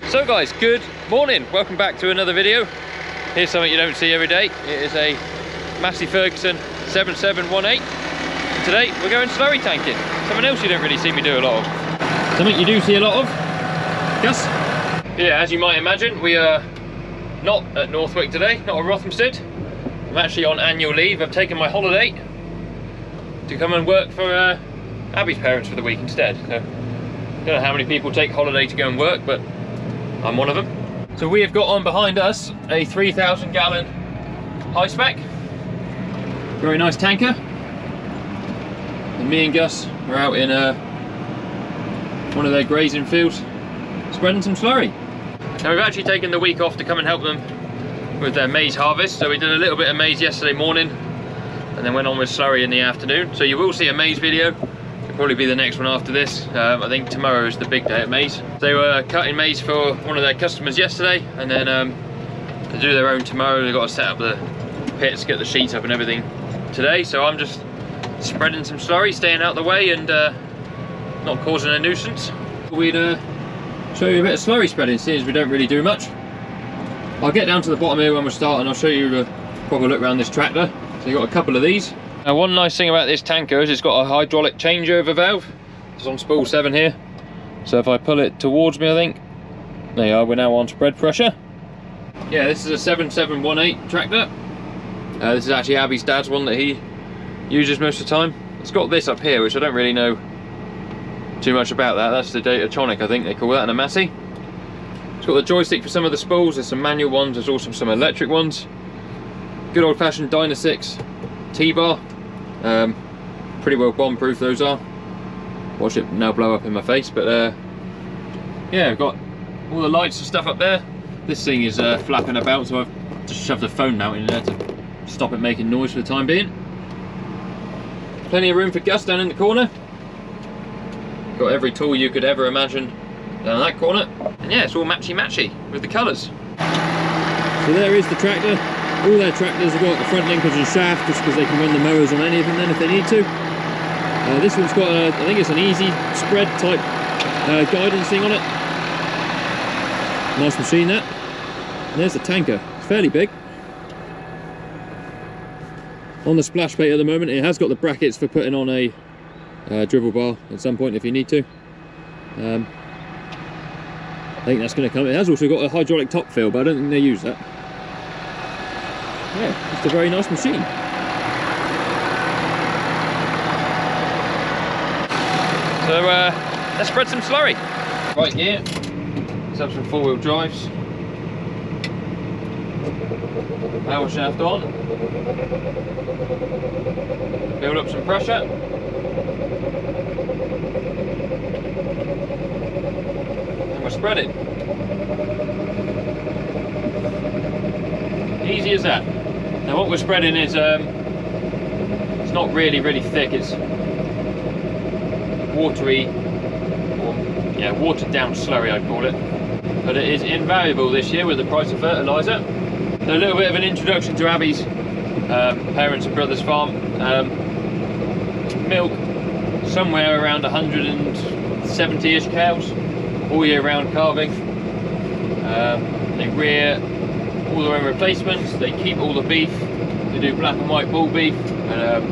So guys, good morning, welcome back to another video. Here's something you don't see every day. It is a massive Foevvercam 7718. And today we're going slurry tanking. Something else you don't really see me do a lot of. Something you do see a lot of, Gus? Yeah, as you might imagine, we are not at Northwick today, not at Rothamsted. I'm actually on annual leave. I've taken my holiday to come and work for Abby's parents for the week instead. So, I don't know how many people take holiday to go and work, but I'm one of them. So we have got on behind us a 3,000 gallon high spec. Very nice tanker. And me and Gus are out in one of their grazing fields spreading some slurry. Now we've actually taken the week off to come and help them with their maize harvest. So we did a little bit of maize yesterday morning and then went on with slurry in the afternoon. So you will see a maize video. Probably be the next one after this. I think tomorrow is the big day at maize. They were cutting maize for one of their customers yesterday, and then to do their own tomorrow, they've got to set up the pits, get the sheets up and everything today. So I'm just spreading some slurry, staying out the way and not causing a nuisance. We'd show you a bit of slurry spreading, seeing as we don't really do much. I'll get down to the bottom here when we start and I'll show you a proper look around this tractor. So you've got a couple of these. Now one nice thing about this tanker is it's got a hydraulic changeover valve. It's on spool 7 here. So if I pull it towards me, I think, there you are, we're now on spread pressure. Yeah, this is a 7718 tractor. This is actually Abby's dad's one that he uses most of the time. It's got this up here, which I don't really know too much about that. That's the Datatronic, I think they call that, and a Massey. It's got the joystick for some of the spools. There's some manual ones, there's also some electric ones. Good old fashioned Dyna 6 T-bar. Pretty well bomb-proof those are. Watch it now blow up in my face, but yeah, I've got all the lights and stuff up there. This thing is flapping about, so I've just shoved the phone out in there to stop it making noise for the time being. Plenty of room for Gus down in the corner. Got every tool you could ever imagine down that corner. And yeah, it's all matchy-matchy with the colours. So there is the tractor. All their tractors have got the front linkage and shaft just because they can run the mowers on any of them then if they need to. This one's got a, I think it's an easy spread type guidance thing on it. Nice machine that. And there's the tanker. It's fairly big. On the splash plate at the moment it has got the brackets for putting on a dribble bar at some point if you need to. I think that's going to come. It has also got a hydraulic top fill, but I don't think they use that. Yeah, it's a very nice machine. So let's spread some slurry. Right here, let's have some 4-wheel drives. Power shaft on. Build up some pressure. And we're spreading. Easy as that. Now what we're spreading is, it's not really thick, it's watery, or yeah, watered down slurry I'd call it. But it is invaluable this year with the price of fertiliser. So a little bit of an introduction to Abby's parents and brothers farm. Milk somewhere around 170-ish cows, all year round calving. They rear all their own replacements, they keep all the beef, they do black and white bull beef, and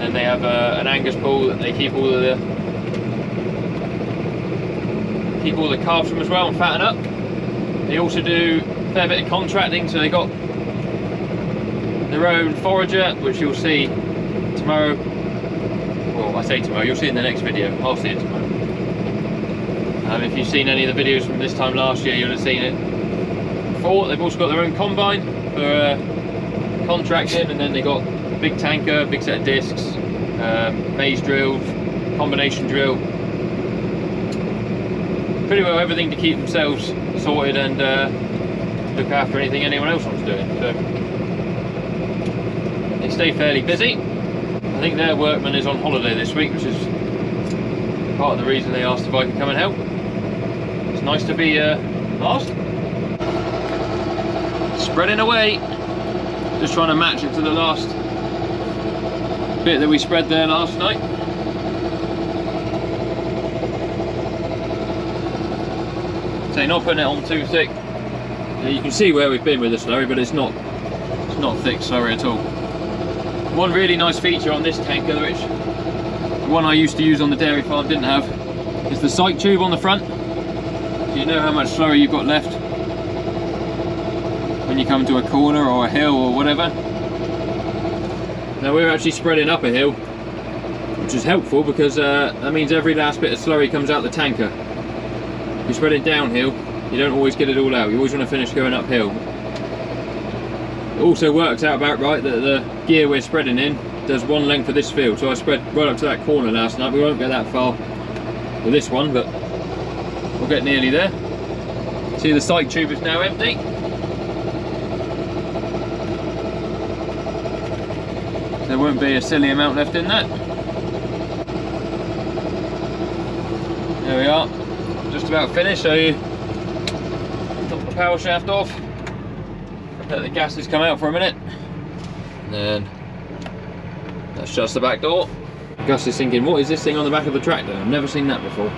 then they have an Angus bull that they keep all the calves from as well and fatten up. They also do a fair bit of contracting, so they got their own forager, which you'll see tomorrow. Well, I say tomorrow, you'll see in the next video. I'll see it tomorrow. If you've seen any of the videos from this time last year, you'll have seen it before. They've also got their own combine for contracting, and then they got a big tanker, big set of discs, maize drill, combination drill. Pretty well everything to keep themselves sorted and look after anything anyone else wants doing. So they stay fairly busy. I think their workman is on holiday this week, which is part of the reason they asked if I could come and help. It's nice to be asked. Spreading away. Just trying to match it to the last bit that we spread there last night. say not putting it on too thick. You can see where we've been with the slurry, but it's not thick slurry at all. One really nice feature on this tanker, which the one I used to use on the dairy farm didn't have, is the sight tube on the front. So you know how much slurry you've got left when you come to a corner or a hill or whatever. Now we're actually spreading up a hill, which is helpful because that means every last bit of slurry comes out the tanker. If you're spreading downhill, you don't always get it all out. You always want to finish going uphill. It also works out about right that the gear we're spreading in does one length of this field. So I spread right up to that corner last night. We won't get that far with this one, but we'll get nearly there. See, the sight tube is now empty. There won't be a silly amount left in that. There we are, just about finished. So you top the power shaft off, let the gases come out for a minute, and then that shuts the back door. Gus is thinking, what is this thing on the back of the tractor? I've never seen that before.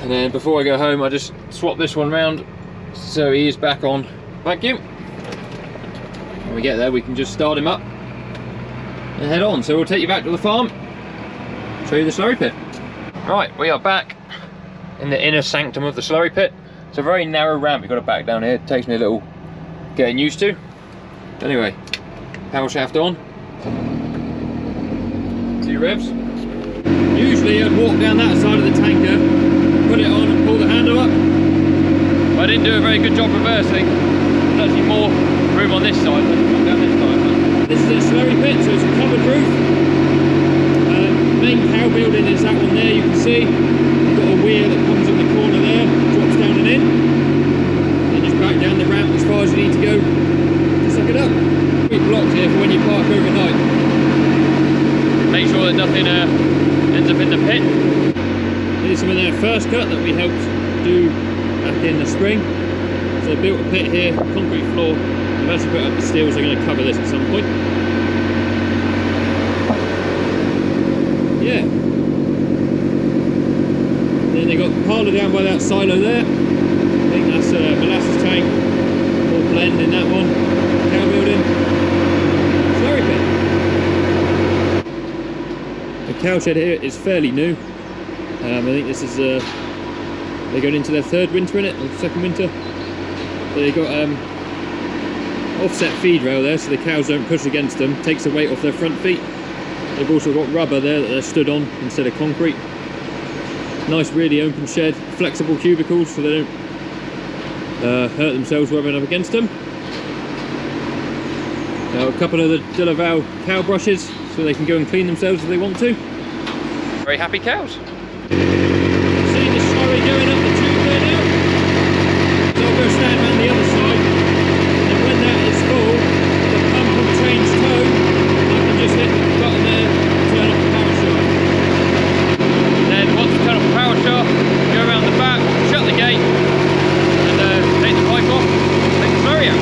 And then before I go home, I just swap this one round so he is back on vacuum. When we get there, we can just start him up and head on. So we'll take you back to the farm, show you the slurry pit. Right, we are back in the inner sanctum of the slurry pit. It's a very narrow ramp, you've got to back down here. It takes me a little getting used to. Anyway, power shaft on. 2 revs. Usually I'd walk down that side of the tanker, put it on and pull the handle up. But I didn't do a very good job reversing. There's actually more room on this side, let's walk down this side. This is a slurry pit, so it's a covered roof. Main cow building is that one there, you can see. You've got a weir that comes in the corner there, drops down and in. Then just back down the ramp as far as you need to go to suck it up. Big blocks here for when you park overnight. Make sure that nothing ends up in the pit. Here's some of their first cut that we helped do back in the spring. So they built a pit here, concrete floor. They've actually put up the steel, so they're going to cover this at some point. Yeah. Then they got parlour down by that silo there. I think that's a molasses tank or blend in that one. Cow building. Slurry pit. The cow shed here is fairly new. I think this is they're going into their 3rd winter in it, or 2nd winter. They got offset feed rail there, so the cows don't push against them. Takes the weight off their front feet. They've also got rubber there that they're stood on instead of concrete. Nice, really open shed, flexible cubicles so they don't hurt themselves rubbing up against them. Now a couple of the DJI cow brushes so they can go and clean themselves if they want to. Very happy cows. See the slurry going up the tube there now? So I'll go stand around the other side, and when that is full, the pump will change tone. I can just hit the button there, turn off the power shaft. And then once we turn off the power shaft, go around the back, shut the gate, and take the pipe off, take the slurry out.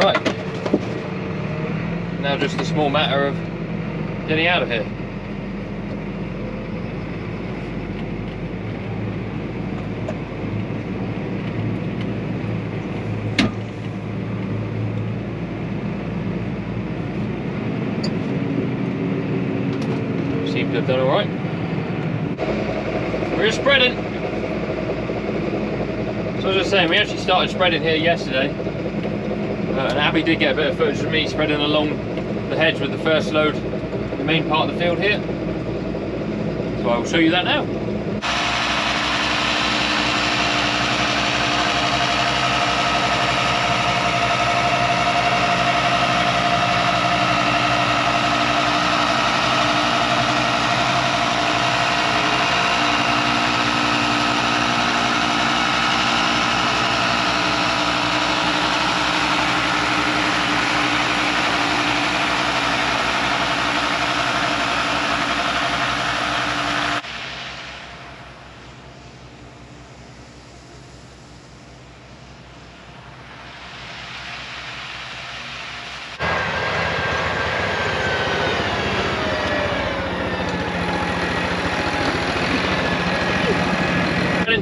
Right. Now just a small matter of getting out of here. Seem to have done alright. We're spreading. So as I was saying, we actually started spreading here yesterday. And Abby did get a bit of footage of me spreading along the hedge with the first load, the main part of the field here. So I will show you that now.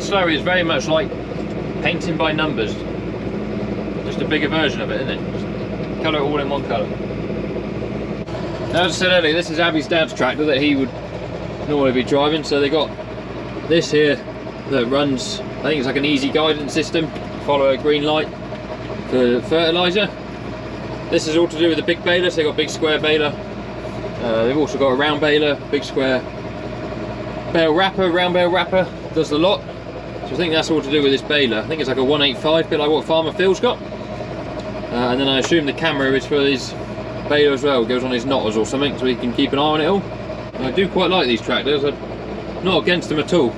Slurry is very much like painting by numbers. Just a bigger version of it, isn't it? Just colour it all in one colour. Now, as I said earlier, this is Abby's dad's tractor that he would normally be driving. So they got this here that runs, I think it's like an easy guidance system. Follow a green light for fertiliser. This is all to do with the big baler, so they've got a big square baler. They've also got a round baler, big square bale wrapper, round bale wrapper, does the lot. So I think that's all to do with this baler. I think it's like a 185, bit like what Farmer Phil's got. And then I assume the camera is for his baler as well, it goes on his knotters or something, so he can keep an eye on it all. And I do quite like these tractors, I'm not against them at all.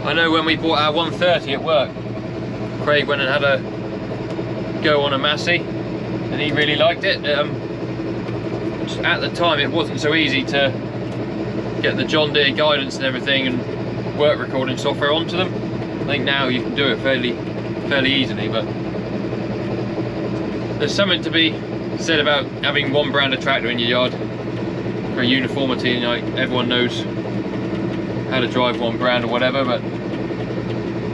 I know when we bought our 130 at work, Craig went and had a go on a Massey, and he really liked it. At the time it wasn't so easy to get the John Deere guidance and everything and work recording software onto them. I think now you can do it fairly easily, but there's something to be said about having one brand of tractor in your yard for uniformity, and like everyone knows how to drive one brand or whatever. But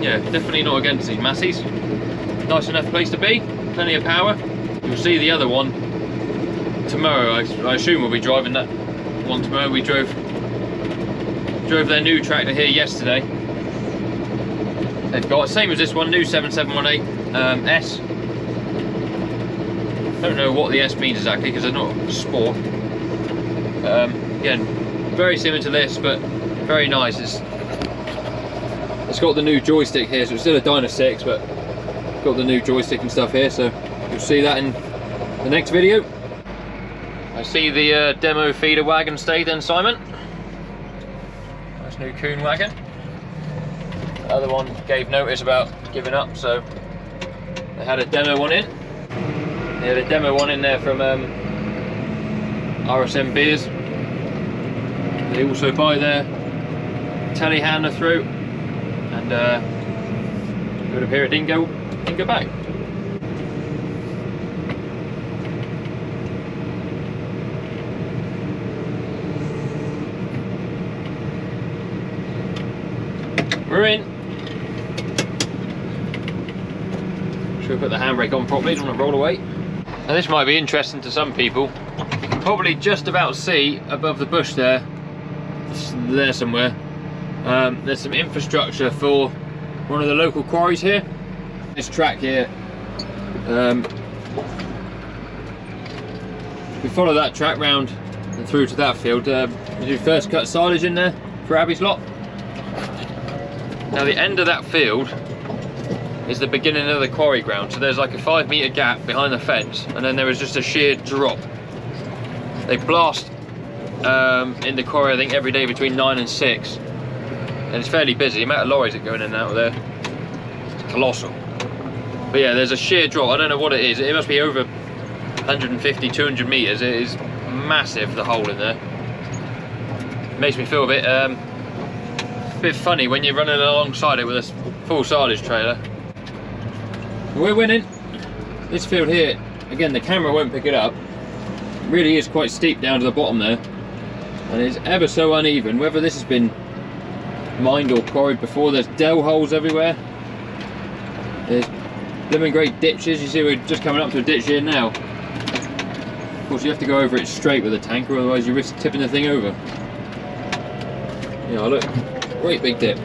yeah, definitely not against these Masseys. Nice enough place to be, plenty of power. You'll see the other one tomorrow. I assume we'll be driving that one tomorrow. We drove their new tractor here yesterday. They've got, same as this one, new 7718 S. Don't know what the S means exactly because they're not sport. Again, very similar to this, but very nice. It's got the new joystick here, so it's still a Dyna 6, but got the new joystick and stuff here, so you'll see that in the next video. I see the demo feeder wagon stayed then, Simon. Nice new coon wagon. The other one gave notice about giving up, so they had a demo one in. They had a demo one in there from RSM Beers. They also buy their telehandler through, and it would appear it didn't go back. We're in. Should we put the handbrake on properly? Don't want to roll away. Now this might be interesting to some people. You can probably just about see above the bush there somewhere. There's some infrastructure for one of the local quarries here. This track here, we follow that track round and through to that field. We do first cut silage in there for Abby's lot. Now the end of that field is the beginning of the quarry ground, so there's like a 5 metre gap behind the fence, and then there is just a sheer drop. They blast in the quarry, I think, every day between 9 and 6, and it's fairly busy. The amount of lorries that go in and out of there, it's colossal. But yeah, there's a sheer drop. I don't know what it is. It must be over 150, 200 metres. It is massive, the hole in there. It makes me feel a bit funny when you're running alongside it with a full silage trailer. We're winning. This field here, again, the camera won't pick it up. It really is quite steep down to the bottom there, and it's ever so uneven. Whether this has been mined or quarried before, there's dell holes everywhere. There's living great ditches. You see we're just coming up to a ditch here now. Of course you have to go over it straight with a tanker, otherwise you risk tipping the thing over. Yeah, look, great big dip.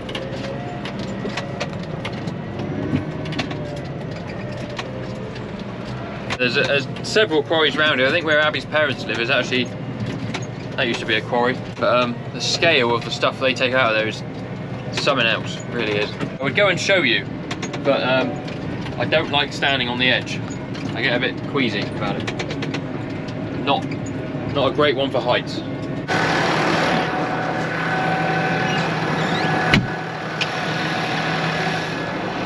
There's several quarries around here. I think where Abby's parents live is actually, that used to be a quarry, but the scale of the stuff they take out of there is something else, it really is. I would go and show you, but I don't like standing on the edge. I get a bit queasy about it. Not a great one for heights.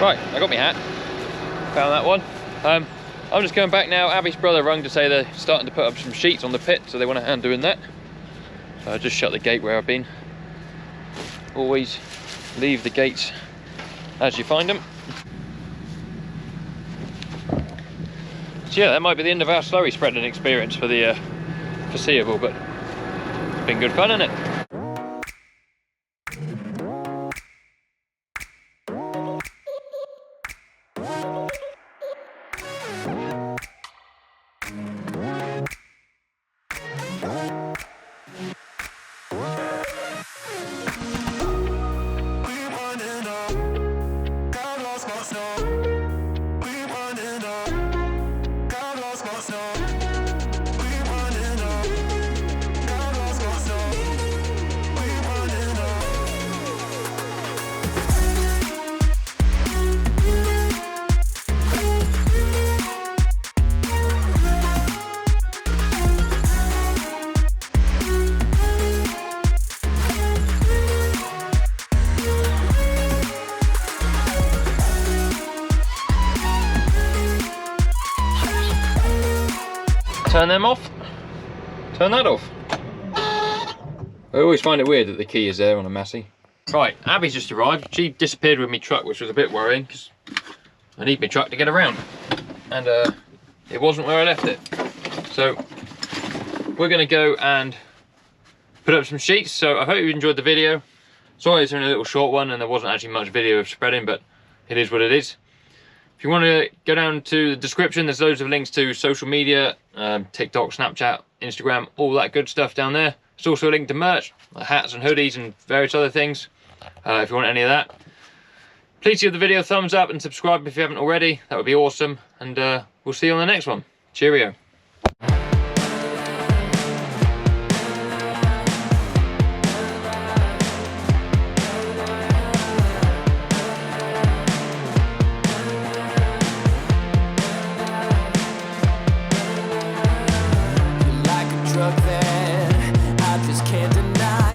Right, I got my hat. Found that one. I'm just going back now. Abby's brother rung to say they're starting to put up some sheets on the pit, so they want a hand doing that. So I just shut the gate where I've been. Always leave the gates as you find them. So yeah, that might be the end of our slurry spreading experience for the foreseeable, but it's been good fun, hasn't it? Turn them off, turn that off. I always find it weird that the key is there on a Massey. Right, Abby's just arrived. She disappeared with my truck, which was a bit worrying because I need my truck to get around. And it wasn't where I left it. So we're gonna go and put up some sheets. So I hope you enjoyed the video. Sorry it's only a little short one and there wasn't actually much video of spreading, but it is what it is. If you want to go down to the description, there's loads of links to social media, TikTok, Snapchat, Instagram, all that good stuff down there. There's also a link to merch, like hats and hoodies and various other things, if you want any of that. Please give the video a thumbs up and subscribe if you haven't already. That would be awesome. And we'll see you on the next one. Cheerio. Like a drug that